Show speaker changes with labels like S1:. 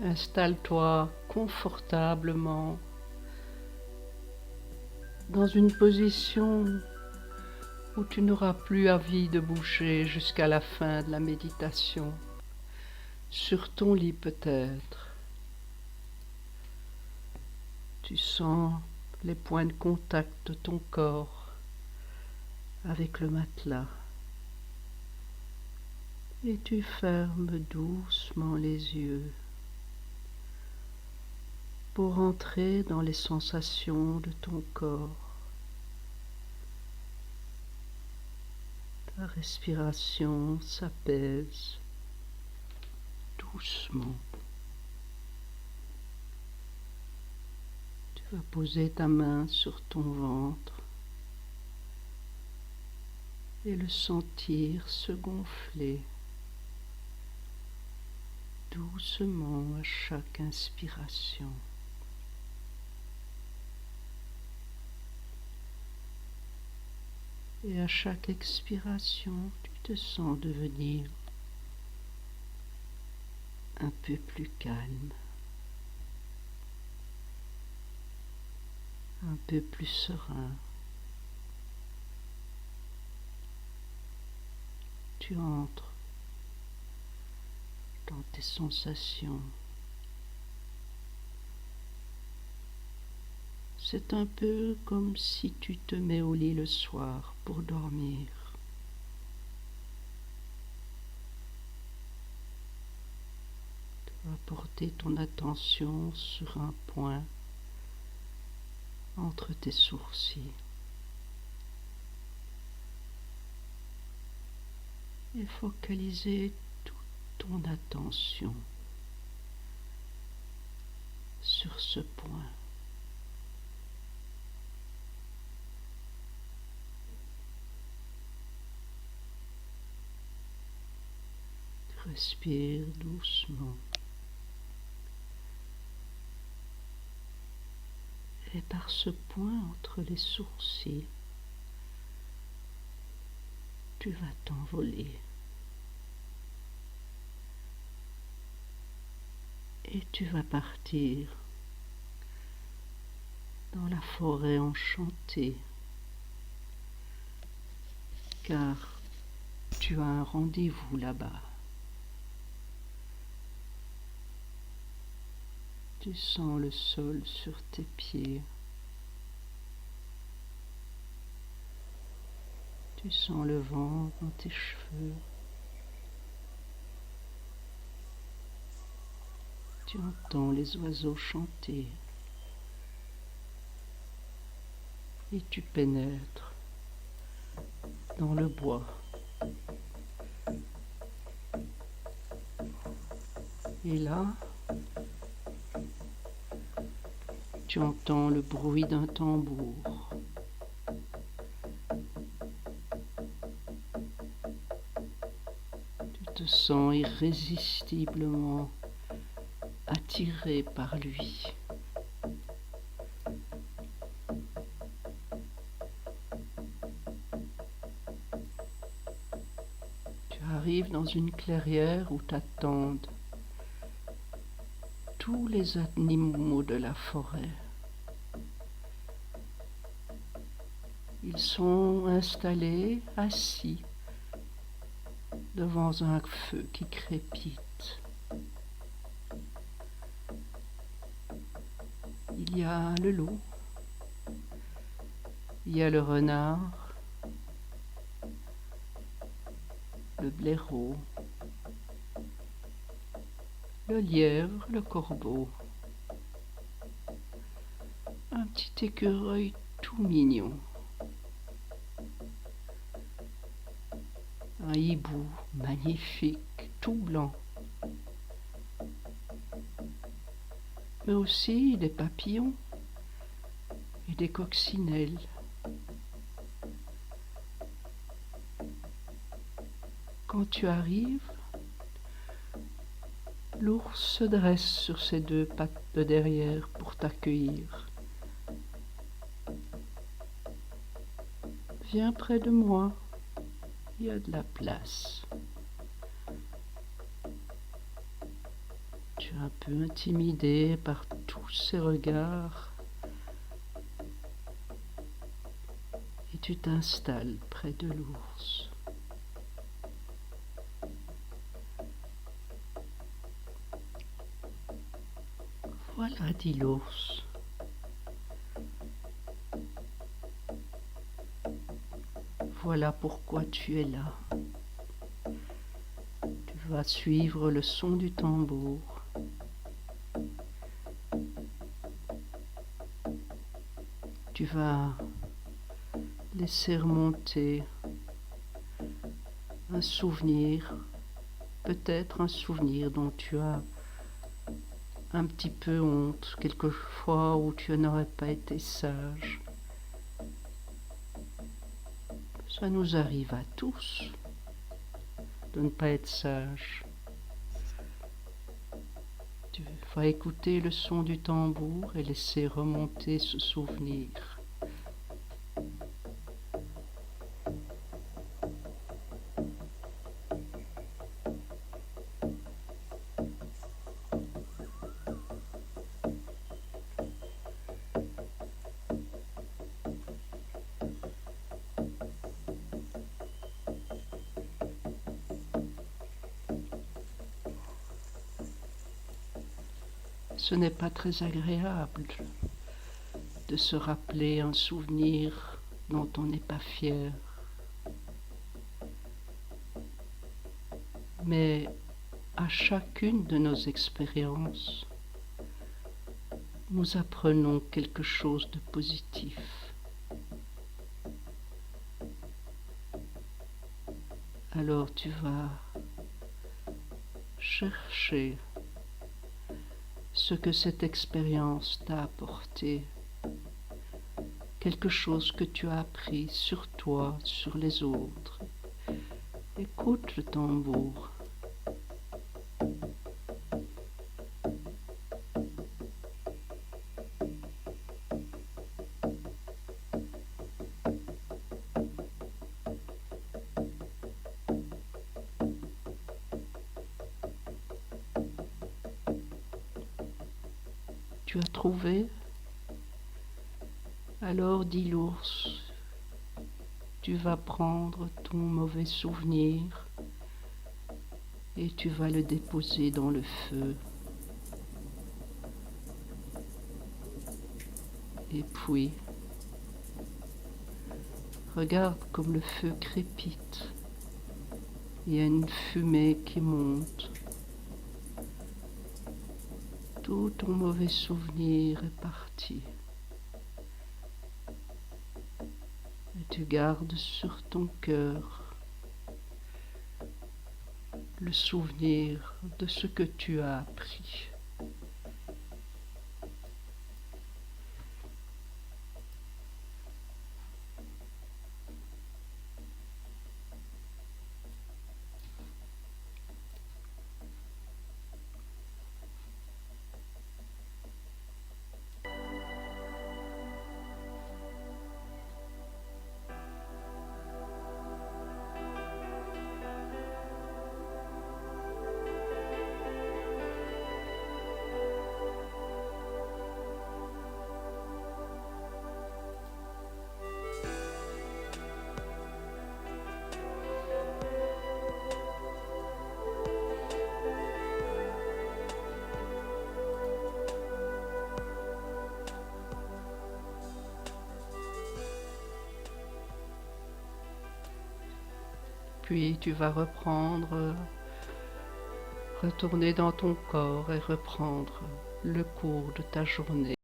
S1: Installe-toi confortablement dans une position où tu n'auras plus envie de bouger jusqu'à la fin de la méditation. Sur ton lit peut-être. Tu sens les points de contact de ton corps avec le matelas. Et tu fermes doucement les yeux pour entrer dans les sensations de ton corps. Ta respiration s'apaise doucement. Tu vas poser ta main sur ton ventre et le sentir se gonfler doucement à chaque inspiration. Et à chaque expiration, tu te sens devenir un peu plus calme, un peu plus serein. Tu entres dans tes sensations. C'est un peu comme si tu te mets au lit le soir pour dormir. Tu vas porter ton attention sur un point entre tes sourcils. Et focaliser toute ton attention sur ce point. Respire doucement. Et par ce point entre les sourcils, tu vas t'envoler. Et tu vas partir dans la forêt enchantée, car tu as un rendez-vous là-bas. Tu sens le sol sur tes pieds. Tu sens le vent dans tes cheveux. Tu entends les oiseaux chanter. Et tu pénètres dans le bois. Et là, tu entends le bruit d'un tambour. Tu te sens irrésistiblement attiré par lui. Tu arrives dans une clairière où t'attendent tous les animaux de la forêt. Ils sont installés, assis, devant un feu qui crépite. Il y a le loup, il y a le renard, le blaireau, le lièvre, le corbeau, un petit écureuil tout mignon, un hibou magnifique, tout blanc, mais aussi des papillons et des coccinelles. Quand tu arrives, l'ours se dresse sur ses deux pattes de derrière pour t'accueillir. Viens près de moi, il y a de la place. Tu un peu intimidé par tous ces regards, et tu t'installes près de l'ours. Voilà, dit l'ours. Voilà pourquoi tu es là. Tu vas suivre le son du tambour. Tu vas laisser remonter un souvenir, peut-être un souvenir dont tu as un petit peu honte, quelquefois où tu n'aurais pas été sage. Ça nous arrive à tous de ne pas être sage. Tu vas écouter le son du tambour et laisser remonter ce souvenir. Ce n'est pas très agréable de se rappeler un souvenir dont on n'est pas fier. Mais à chacune de nos expériences, nous apprenons quelque chose de positif. Alors tu vas chercher ce que cette expérience t'a apporté, quelque chose que tu as appris sur toi, sur les autres. Écoute le tambour. Tu as trouvé? Alors, dit l'ours, tu vas prendre ton mauvais souvenir et tu vas le déposer dans le feu. Et puis, regarde comme le feu crépite. Il y a une fumée qui monte. Tout ton mauvais souvenir est parti. Et tu gardes sur ton cœur le souvenir de ce que tu as appris. Puis tu vas retourner dans ton corps et reprendre le cours de ta journée.